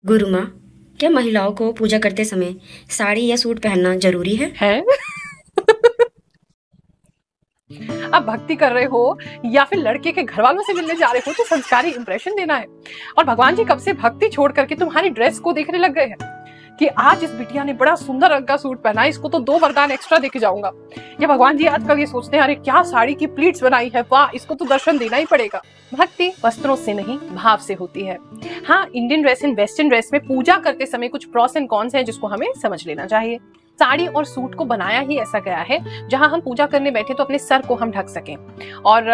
गुरु माँ, क्या महिलाओं को पूजा करते समय साड़ी या सूट पहनना जरूरी है? आप भक्ति कर रहे हो या फिर लड़के के घर वालों से मिलने जा रहे हो तो संस्कारी इंप्रेशन देना है। और भगवान जी कब से भक्ति छोड़ करके तुम्हारी ड्रेस को देखने लग गए हैं कि आज इस बिटिया ने बड़ा सुंदर रंग का सूट पहना है, इसको तो 2 वरदान एक्स्ट्रा देके जाऊंगा। या भगवान जी आजकल ये सोचते हैं अरे क्या साड़ी की प्लीट्स बनाई है, वाह, इसको तो दर्शन देना ही पड़ेगा। भक्ति वस्त्रों से नहीं भाव से होती है। हाँ, Indian dress and western dress में पूजा करते समय कुछ प्रॉस एंड कॉन्स हैं जिसको हमें समझ लेना चाहिए। साड़ी और सूट को बनाया ही ऐसा गया है जहां हम पूजा करने बैठे तो अपने सर को हम ढक सकें। और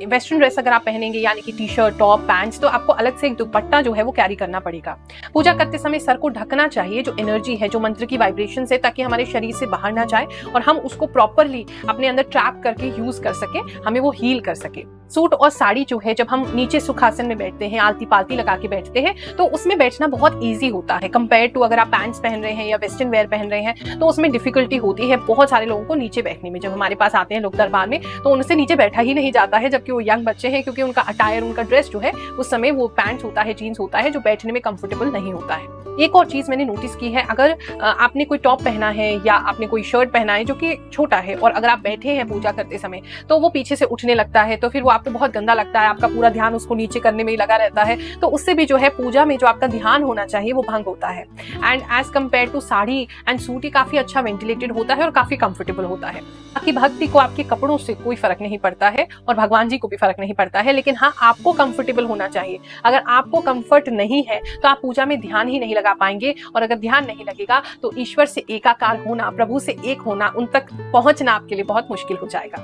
वेस्टर्न ड्रेस अगर आप पहनेंगे यानी कि टी शर्ट, टॉप, पैंट्स, तो आपको अलग से एक दुपट्टा जो है वो कैरी करना पड़ेगा। पूजा करते समय सर को ढकना चाहिए, जो एनर्जी है, जो मंत्र की वाइब्रेशन है, ताकि हमारे शरीर से बाहर ना जाए और हम उसको प्रॉपरली अपने अंदर ट्रैप करके यूज कर सके, हमें वो हील कर सके। सूट और साड़ी जो है, जब हम नीचे सुखासन में बैठते हैं, आलती पालती लगा के बैठते हैं, तो उसमें बैठना बहुत ईजी होता है कंपेयर टू अगर आप पैंट्स पहन रहे हैं या वेस्टर्न वेयर पहन रहे हैं तो उसमें डिफिकल्टी होती है बहुत सारे लोगों को नीचे बैठने में। जब हमारे पास आते हैं लोग दरबार में तो उनसे नीचे बैठा ही नहीं जाता है, जबकि वो यंग बच्चे हैं, क्योंकि उनका अटायर, उनका ड्रेस जो है उस समय वो पैंट्स होता है, जीन्स होता है, जो बैठने में कंफर्टेबल नहीं होता है। एक और चीज मैंने नोटिस की है, अगर आपने कोई टॉप पहना है या आपने कोई शर्ट पहना है जो कि छोटा है और अगर आप बैठे हैं पूजा करते समय तो वो पीछे से उठने लगता है, तो फिर वो आपको बहुत गंदा लगता है, आपका पूरा ध्यान उसको नीचे करने में ही लगा रहता है, तो उससे भी जो है पूजा में जो आपका ध्यान होना चाहिए वो भंग होता है। And as compare to sari and suit, ये काफी अच्छा वेंटिलेटेड होता है और काफी कंफर्टेबल होता है। बाकी भक्ति को आपके कपड़ों से कोई फर्क नहीं पड़ता है और भगवान जी को भी फर्क नहीं पड़ता है, लेकिन हाँ, आपको कंफर्टेबल होना चाहिए। अगर आपको कंफर्ट नहीं है तो आप पूजा में ध्यान ही नहीं लगा पाएंगे, और अगर ध्यान नहीं लगेगा तो ईश्वर से एकाकार होना, प्रभु से एक होना, उन तक पहुंचना आपके लिए बहुत मुश्किल हो जाएगा।